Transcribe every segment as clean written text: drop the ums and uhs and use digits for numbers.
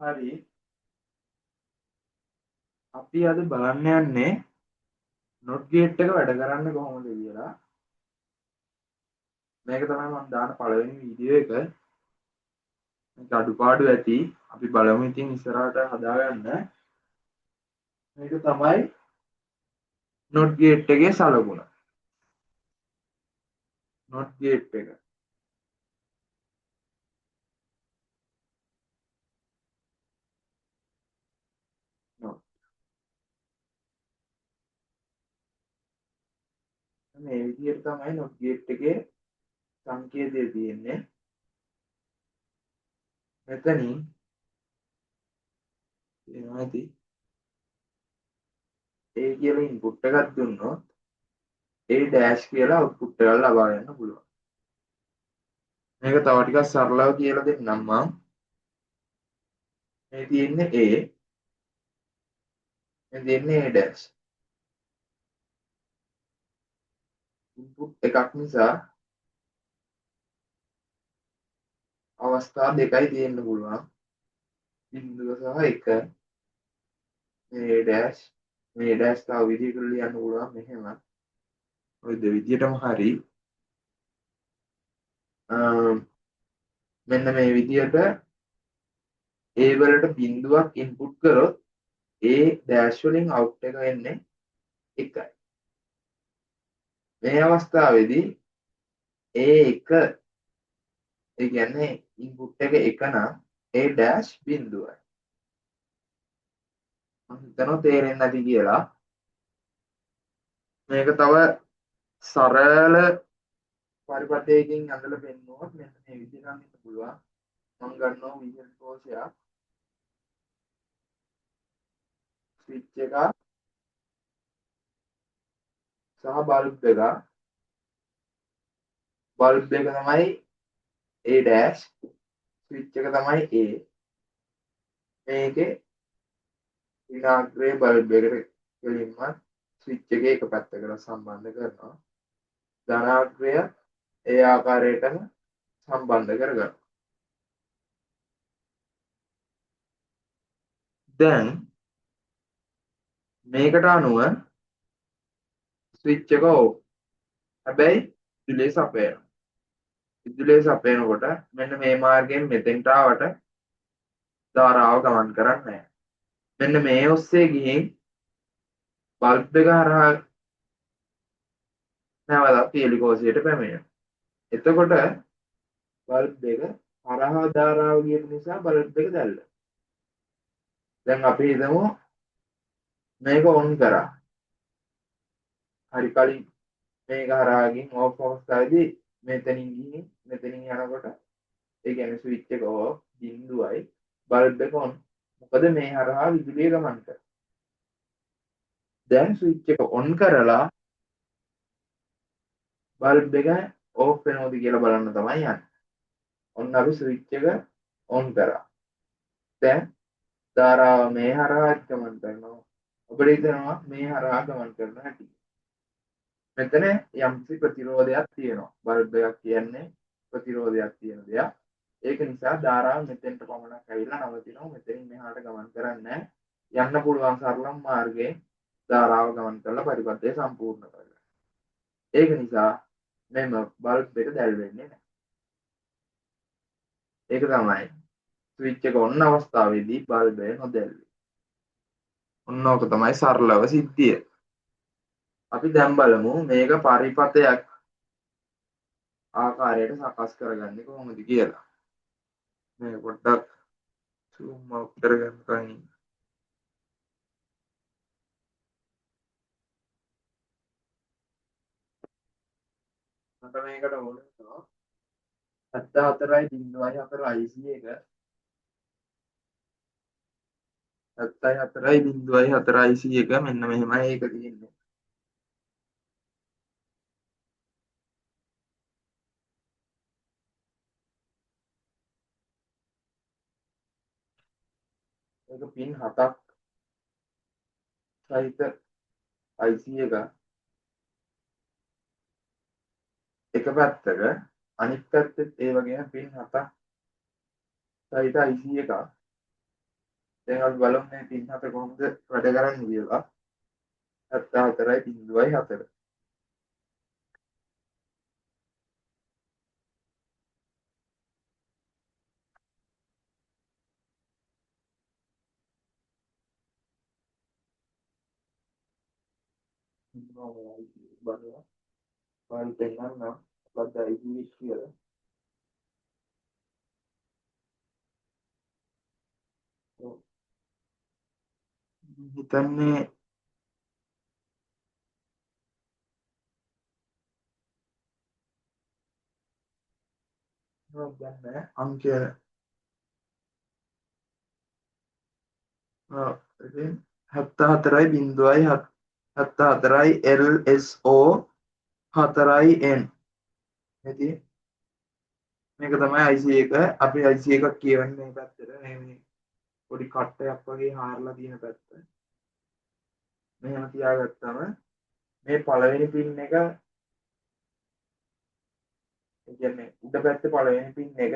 හරි අපි අද බලන්න යන්නේ not gate එක වැඩ කරන්නේ කොහොමද කියලා. මේක තමයි මම දාන පළවෙනි වීඩියෝ එක. මේක අඩුපාඩු ඇති. අපි බලමු ඉතින් ඉස්සරහට හදාගන්න. මේක තමයි not gate එකේ සලකුණ. not gate එක. not. මේ විදිහට තමයි not gate එකේ සංකේතය තියෙන්නේ. මෙතනින් එනවා ඇති. A කියලා ඉන්පුට් එකක් දුන්නොත් A dash කියලා අවුට්පුට් එකක් ලබා ගන්න පුළුවන්. මේක තව ටිකක් සරලව කියලා දෙන්නම් මම. මේ තියෙන්නේ A, මේ තියෙන්නේ A dash. ඉන්පුට් එකක් නිසා අවස්ථා දෙකයි තියෙන්න පුළුවන්. බිංදුව සහ එක. මේ ඩෑෂ් මේ ඩෑෂ් තව විදිහකට ලියන්න පුළුවන් මෙහෙම. ඔය දෙවිදියටම හරි. මෙන්න මේ විදිහට A වලට බිංදුවක් ඉන්පුට් කරොත් A ඩෑෂ් වලින් අවුට් එක එන්නේ එකයි. මේ අවස්ථාවේදී A1 ඒ කියන්නේ ඉන්පුට් එක එක නම් A ඩෑෂ් බිංදුවයි. මම හිතනවා තේරෙන්නේ නැති කියලා. මේක තව සරල පරිපථයකින් ඇඳලා පෙන්නුවොත් මෙන්න මේ විදිහට ගන්න පුළුවන්. මම ගන්නවා විජුවල් කෝෂයක්. ස්විච් එක සහ බල්බ් එක. බල්බ් එක තමයි A dash, ස්විච් එක තමයි A. මේකේ ඍණාග්‍රේ බල්බ් එකට කෙලින්ම ස්විච් එකේ එක පැත්තකට සම්බන්ධ කරනවා. ධනාග්‍රය ඒ ආකාරයටම සම්බන්ධ කරගන්නවා. දැන් මේකට අනුව ස්විච් එක ඕෆ්. හැබැයි විදුලිය සපයනවා. විදුලිය සපයනකොට මෙන්න මේ මාර්ගයෙන් මෙතෙන්ට ආවට ධාරාව ගමන් කරන්නේ නැහැ. මෙන්න මේ ඔස්සේ ගිහින් බල්බ් එක හරහා නැවතත් පියලිකෝසියට පැමිණෙනවා. එතකොට බල්බ් එක හරහා ධාරාව ගිය නිසා බල්බ් එක දැල්ලා. දැන් අපි හිතමු මේක ඔන් කරා. හරි කලින් මේක හරහා ගිහින් ඕෆ් අවස්ථාවේදී මෙතනින් ගිහින් මෙතනින් යනකොට ඒ කියන්නේ ස්විච් එක ඕෆ් බිඳුවයි බල්බ් එක ඔන්. මොකද මේ හරහා විදුලිය ගමන් කරනවා. දැන් ස්විච් එක ඔන් කරලා බල්බ් එක ඕෆ් වෙනවද කියලා බලන්න තමයි යන්නේ. ඔන්න අපි ස්විච් එක ඔන් කරා. දැන් ධාරාව මේ හරහා ගමන් කරනවා. ඔබට හිතෙනවා මේ හරහා ගමන් කරන හැටි. මෙතන යම්කිසි ප්‍රතිරෝධයක් තියෙනවා. බල්බ් එකක් කියන්නේ ප්‍රතිරෝධයක් තියෙන දෙයක්. ඒක නිසා ධාරාව මෙතෙන්ට පමණක් ඇවිල්ලා නවතිනවා. මෙතනින් මෙහාට ගමන් කරන්නේ යන්න පුළුවන් සරලම මාර්ගයෙන් ධාරාව ගමන් කරලා පරිපථය සම්පූර්ණ කරගන්න. ඒක නිසා මෙම බල්බ් එක දැල් වෙන්නේ නැහැ. ඒක තමයි ස්විච් එක ඔන් අවස්ථාවේදී බල්බය නොදැල්වේ. ඔන්න ඕක තමයි සරලව සිද්ධිය. අපි දැන් බලමු මේක පරිපථයක් ආකාරයට සකස් කරගන්නේ කොහොමද කියලා. මේ පොඩ්ඩක් zoom out කරගන්න කලින් මට මේකට ඕන වෙනවා 74.04 IC එක 74.04 IC එක මෙන්න මෙහෙමයි ඒක තියෙන්නේ. ඒක පින් 7ක් සහිත IC එක පැත්තක අනිත් පැත්තෙත් ඒ වගේම පින් 7ක් සහිත IC එකක් දැන් අපි බලමු මේ පින් හත කොහොමද වැඩ කරන්නේ කියලා. 74.04 බලනවා. ඔයාලට පෙන්නන්නම් මොකක්ද ICS කියලා. හිතන්නේ ගන්න අංකය ඉතින් 74.74යි LSO 4යි N. ඉතින් මේක තමයි IC එක. අපි IC එකක් කියවන්නේ මේ පැත්තට. මේ පොඩි කට්ටයක් වගේ හාරලා තියෙන පැත්ත. මෙහෙම තියාගත්තම මේ පළවෙනි පින් එක කියන්නේ උඩ පැත්තේ පළවෙනි පින් එක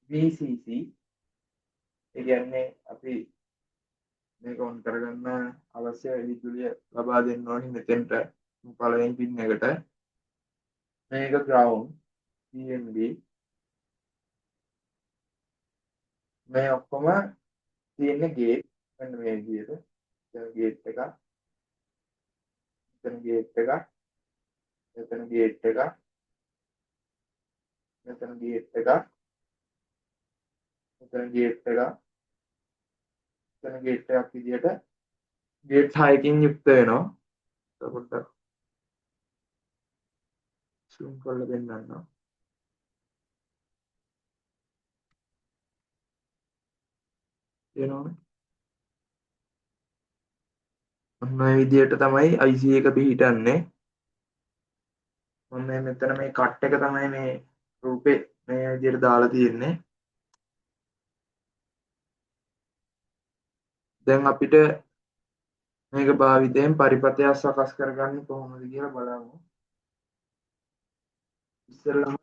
VCC. ඒ කියන්නේ අපි මේක ඔන් කරගන්න අවශ්‍ය විදුලිය ලබා දෙන්න ඕනි මෙතෙන්ට පළවෙනි පින් එකට. මේක ground PNB. මේ ඔක්කොම තියෙන්නේ ගේට්. මෙන්න මේ විදිහට. දැන් ගේට් එක, මෙතන ගේට් එක, මෙතන ගේට් එක, මෙතන ගේට් එක, මෙතන ගේට් එක, මෙතන ගේට් එකක් විදිහට ගේට් 6කින් යුක්ත වෙනවා. පොඩ්ඩක් zoom කරලා පෙන්නන්නම්. එනවනේ. ඔන්න ඔය විදිහට තමයි IC එක පිහිටන්නේ. ඔන්න මෙතන මේ කට් එක තමයි මේ රූපේ මේ විදිහට දාලා තියෙන්නේ. දැන් අපිට මේක භාවිතයෙන් පරිපථයක් සකස් කරගන්නේ කොහොමද කියලා බලමු. ඉස්සෙල්ලාම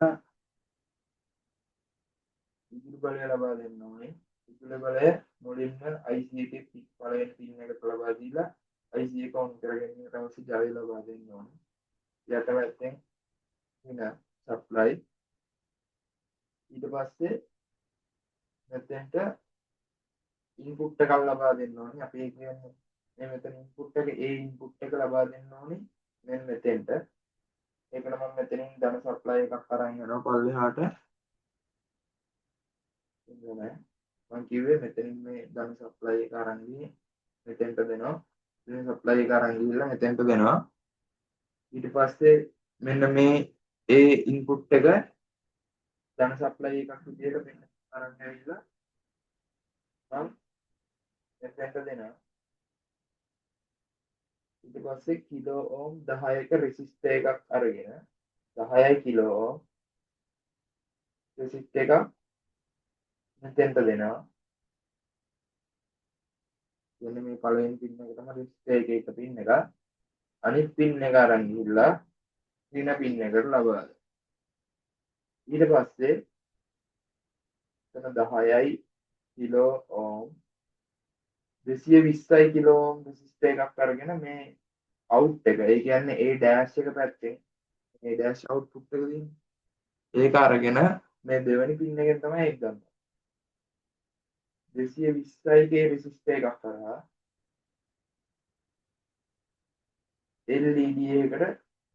විදුලි බලය ලබා දෙන්න ඕනේ. විදුලි බලය මුලින්ම IC එකේ පළවෙනි පින් එකට ලබා දීලා IC එක ඔන් කරගැනීමට අවශ්‍ය ජවය ලබා දෙන්න ඕනේ. යට පැත්තෙන් එන සප්ලයි. ඊට පස්සේ මෙතෙන්ට ඉන්පුට් එකක් ලබා දෙන්න ඕනේ. අපි කියන්නේ මේ මෙතන ඉන්පුට් එක ඉන්පුට් එක ලබා දෙන්න ඕනේ. මෙන්න මෙතෙන්ට. ඒකට මම මෙතනින් ධන සප්ලයි එකක් අරන් යනවා පල්ලෙහාට. මම කිව්වේ මෙතනින් මේ ධන සප්ලයි එක අරන් ගියේ මෙතෙන්ට දෙනවා. ධන සප්ලයි එක අරන් ගිහලා මෙතෙන්ට දෙනවා. ඊට පස්සේ මෙන්න මේ ඉන්පුට් එක ධන සප්ලයි එකක් විදිහට මෙන්න අරන් ඇවිල්ලා මම මෙතෙන්ට දෙනවා. ඊට පස්සේ කිලෝ ඕම් 10ක රෙසිස්ටර් එකක් අරගෙන 10යි කිලෝ ඕම් රෙසිස්ටර් එකක් මෙතෙන්ට දෙනවා. මෙන්න මේ පළවෙනි පින් එක තමයි රෙසිස්ටර් එකේ එක පින් එක. අනිත් පින් එක අරන් ගිහිල්ලා ඍණ පින් එකට ලබා දෙනවා. ඊට පස්සේ එතන 10යි කිලෝ ඕම් 220යි කිලෝ ඕම් රෙසිස්ටර් එකක් අරගෙන මේ අවුට් එක, ඒ කියන්නේ ඒ ඩෑෂ් එක පැත්තෙන් මේ ඩෑෂ් අවුට්පුට් එක තියෙන්නේ. ඒක අරගෙන මේ දෙවෙනි පින් එකෙන් තමයි ඒක ගන්න. 220යි ගේ රෙසිස්ටර් එකක් කරා LED එකකට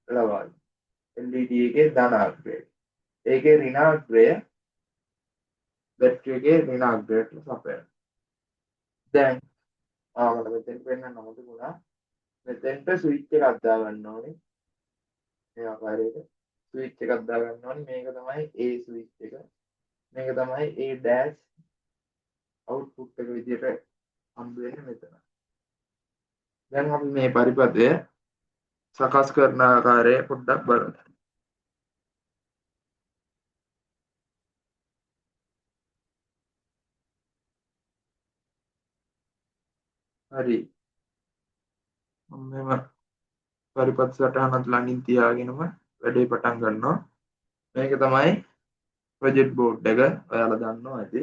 ලබා දෙනවා. LED එකේ ධනාග්‍රය. ඒකේ ඍණාග්‍රය බැටරි එකේ ඍණාග්‍රයට සපයනවා. දැන් මට මෙතෙන් පෙන්නන්න මොකද මෙතෙන්ට ස්විච් එකක් දා ගන්න ඕනේ. මේ ආකාරයට ස්විච් එකක් දා ගන්න ඕනේ. මේක තමයි A ස්විච් එක. මේක තමයි A ඩෑෂ් අවුට්පුට් එක විදිහට හම්බ වෙන්නේ මෙතන. දැන් අපි මේ පරිපථය සකස් කරන ආකාරය පොඩ්ඩක් බලමු. හරි. මම පරිපථ සටහනත් ළඟින් තියාගෙනම වැඩේ පටන් ගන්නවා. මේක තමයි ප්‍රොජෙක්ට් බෝඩ් එක. ඔයාලා දන්නවා ඇති.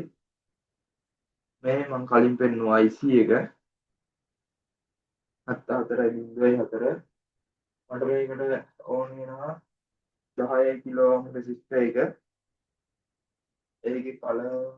මේ මං කලින් පෙන්නුවා IC එක 74.04 මට මේකට ඕන වෙනවා 10 කිලෝ ඕම් රෙසිස්ටර් එක. ඒකේ කලර්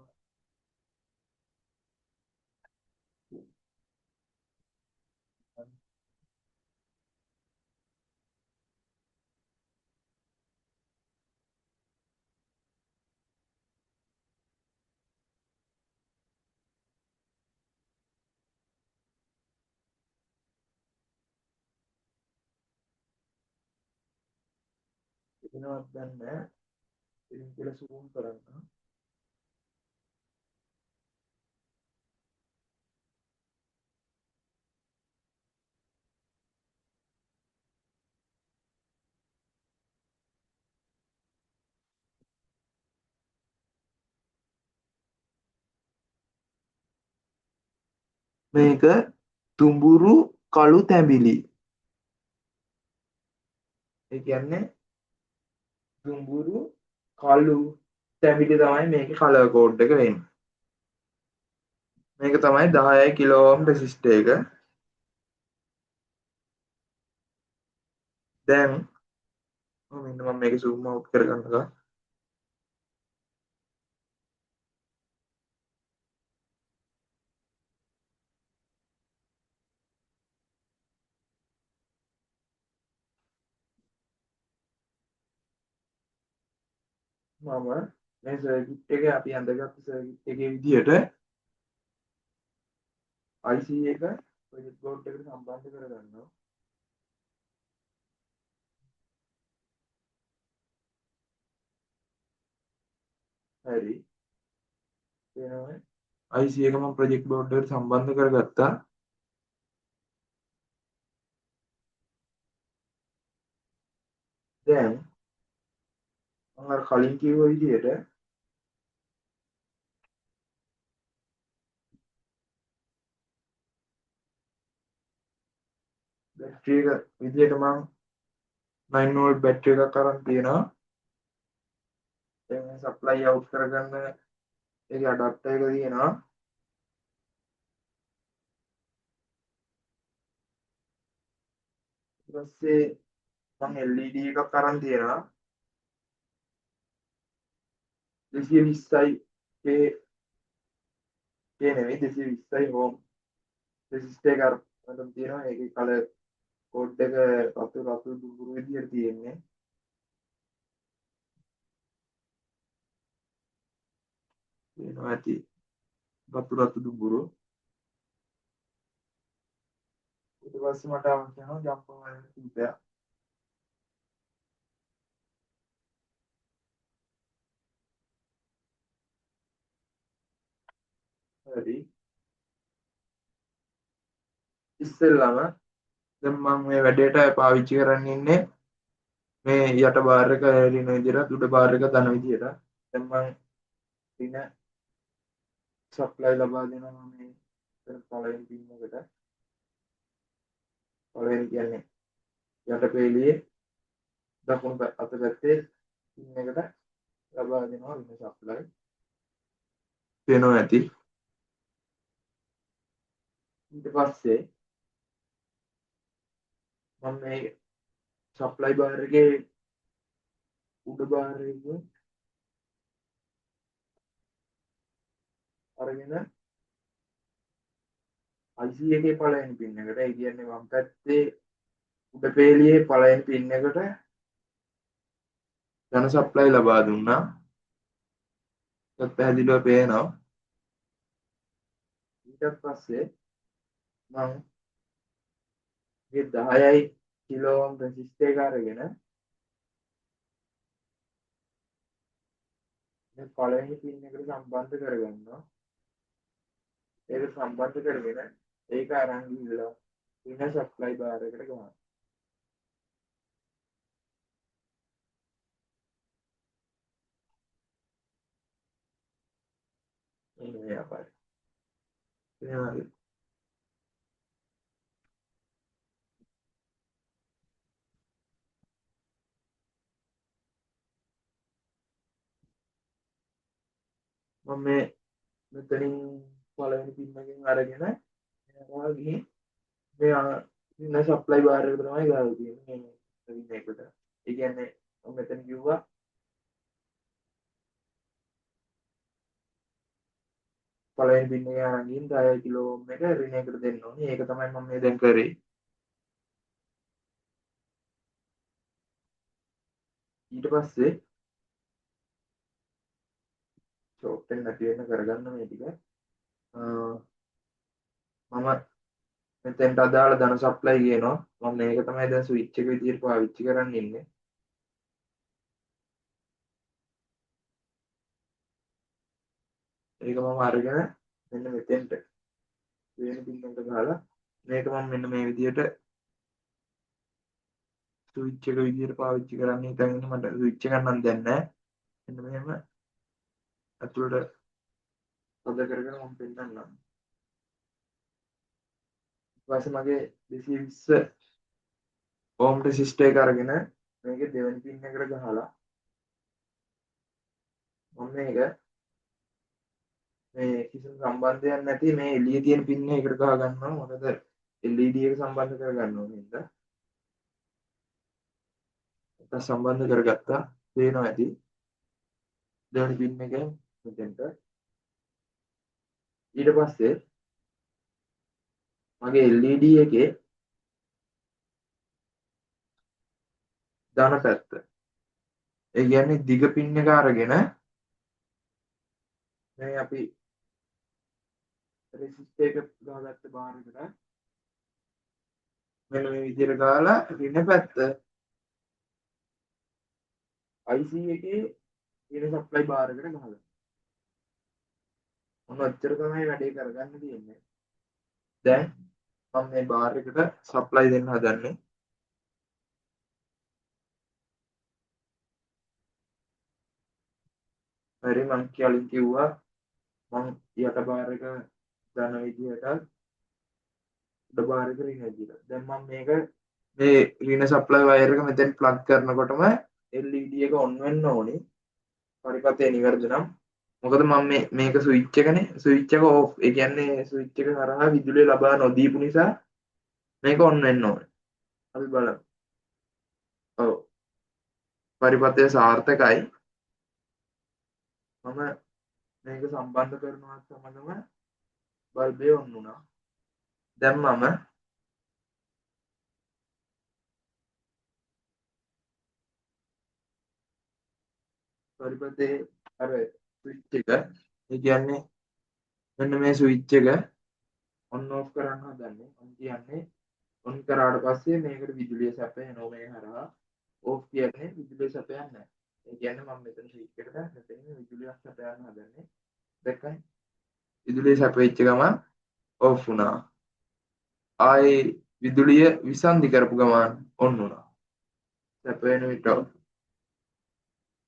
වෙනවත් දන්නේ නැහැ. ඉතින් කියලා සූම් කරන්න. මේක තුඹුරු කළු තැඹිලි. ඒ කියන්නේ දුඹුරු කළු තැඹිලි තමයි මේකේ කලර් කෝඩ් එක වෙන්නේ. මේක තමයි 10 කිලෝ ඕම් රෙසිස්ටර් එක. දැන් මෙන්න මම මේක zoom out කරගන්නවා. මම මේ සර්කිට් එක අපි අඳගත්තු සර්කිට් එකේ විදිහට IC එක ප්‍රොජෙක්ට් බෝඩ් එකට සම්බන්ධ කරගන්නවා. හරි. එනවා IC එක මම ප්‍රොජෙක්ට් බෝඩ් එකට සම්බන්ධ කරගත්තා. දැන් මම අර කලින් කිව්ව විදිහට බැටරි එක විදිහට මම 9 වෝල්ට් බැටරි එකක් අරන් තියෙනවා. දැන් සප්ලයි අවුට් කරගන්න ඒකේ අඩැප්ටර් එක තියෙනවා. ඊට පස්සේ මම LED එකක් අරන් තියෙනවා. 220යි ඒ නෙවෙයි 220යි ඕම් රෙසිස්ටර් එක අරන් තියෙනවා. ඒකේ කලර් කෝඩ් එක රතු රතු දුඹුරු විදිහට තියෙන්නේ. වෙනවා ඇති රතු රතු දුඹුරු. ඊට පස්සේ මට අවශ්‍ය වෙනවා ජම්පර් වයර් කිහිපයක්. හරි. ඉස්සෙල්ලාම දැන් මම මේ වැඩේට පාවිච්චි කරන්න ඉන්නේ මේ යට බාර් එක රින විදිහට උඩ බාර් එක ධන විදිහට. දැන් මම රින සප්ලයි ලබා දෙනවා මේ පළවෙනි පින් එකට. පළවෙනි කියන්නේ යට පෙළියේ දකුණු අත පැත්තේ පින් එකට ලබා දෙනවා රින සප්ලයි. වෙනවා ඇති. ඊට පස්සේ මම මේ සප්ලයි බාර් එකේ උඩ බාර් එක අරගෙන IC එකේ පළවෙනි පින් එකට, ඒ කියන්නේ වම් පැත්තේ උඩ පෙළියේ පළවෙනි පින් එකට ධන සප්ලයි ලබා දුන්නා. ඒත් පැහැදිලිව පේනවා. ඊට පස්සේ මම මේ 10යි කිලෝ ඕම් රෙසිස්ටර් එක අරගෙන මේ පළවෙනි පින් එකට සම්බන්ධ කරගන්නවා. ඒක සම්බන්ධ කරගෙන ඒක අරන් ගිහලා රින සප්ලයි බාර් එකට ගන්නවා. මේ ආකාරයට. ඒ වගේ මම මේ මෙතනින් පළවෙනි පින් එකෙන් අරගෙන මෙයා ගිහින් මෙයා ඉන්න සප්ලයි බාර් එකට තමයි ගාලා තියෙන්නේ මේ රින් එකට. ඒ කියන්නේ මම මෙතන කිව්වා පළවෙනි පින් එකේ අරන් ගිහින් 10 කිලෝ ඕම් එක රින් එකට දෙන්න ඕනේ. ඒක තමයි මම මේ දැන් කරේ. ඊට පස්සේ ෂෝට් එක නැති වෙන කරගන්න මේ ටික. මම මෙතෙන්ට අදාළ ධන සප්ලයි කියනවා. මම මේක තමයි දැන් ස්විච් එක විදිහට පාවිච්චි කරන්න ඉන්නේ. ඒක මම අරගෙන මෙන්න මෙතෙන්ට වෙන පින් එකට ගහලා මේක මම මෙන්න මේ විදිහට ස්විච් එක විදිහට පාවිච්චි කරන්න හිතන් ඉන්නේ. මට ස්විච් එකක් නම් දැන් නැහැ. මෙන්න මෙහෙම අතුලට පද කරගෙන මම පෙන්නන්නම්. ඊට පස්සේ මගේ 220 ඕම් රෙසිස්ටර් එක අරගෙන මේකේ දෙවෙනි පින් එකට ගහලා මම මේක මේ කිසිම සම්බන්ධයක් නැති මේ එළියේ තියෙන පින් එකකට ගහ ගන්නවා. මොකද LED එක සම්බන්ධ කරගන්න ඕනේ නේද? ඒක සම්බන්ධ කරගත්තා. පේනවා ඇති. දෙවෙනි පින් එකෙන් මෙතෙන්ට. ඊට පස්සේ මගේ LED එකේ ධන පැත්ත. ඒ කියන්නේ දිග පින් එක අරගෙන මේ අපි රෙසිස්ටර් එක ගහගත්ත බාර් එකට මෙන්න මේ විදිහට ගාලා රින පැත්ත IC එකේ රින සප්ලයි බාර් එකට ගහලා. මොන ඔච්චර තමයි වැඩේ කරගන්න තියෙන්නේ. දැන් මම මේ බාර් එකට සප්ලයි දෙන්න හදන්නේ. හරි මම කලින් කිව්වා මම යට බාර් එක දාන විදිහට උඩ බාර් එක රින විදිහට. දැන් මම මේක මේ රින සප්ලයි වයර් එක මෙතෙන් ප්ලග් කරනකොටම LED එක ඔන් වෙන්න ඕනේ. පරිපතේ නිවැරදි නම්. මොකද මම මේක ස්විච් එකනේ. ස්විච් එක ඕෆ්. ඒ කියන්නේ ස්විච් එක හරහා විදුලිය ලබා නොදීපු නිසා මේක ඔන් වෙන්න ඕනේ. අපි බලමු. ඔව්. පරිපතය සාර්ථකයි. මම මේක සම්බන්ධ කරනවත් සමගම බල්බය ඔන් වුණා. දැන් මම පරිපතේ අර ස්විච් එක ඒ කියන්නේ මෙන්න මේ ස්විච් එක ඔන් ඔෆ් කරන්න හදන්නේ. මම කියන්නේ ඔන් කරාට පස්සේ මේකට විදුලිය සැපයනවා මේ හරහා. ඕෆ් කියන්නේ විදුලිය සැපයන්නේ නැහැ. ඒ කියන්නේ මම මෙතන ස්විච් එකට මෙතන විදුලියක් සැපයන්න හදන්නේ. දැක්කයි? විදුලිය සැපෙච්ච ගමන් ඕෆ් වුණා. ආයේ විදුලිය විසන්ධි කරපු ගමන් ඔන් වුණා. සැපෙන විට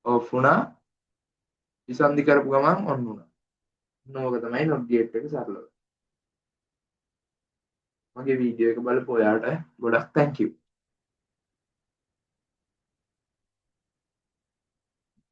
ඕෆ් වුණා. විසන්ධි කරපු ගමන් ඔන් වුණා. නෝක තමයි නොට් ගේට් එක සරලව. මගේ වීඩියෝ එක බලපු ඔයාට ගොඩක් thank you.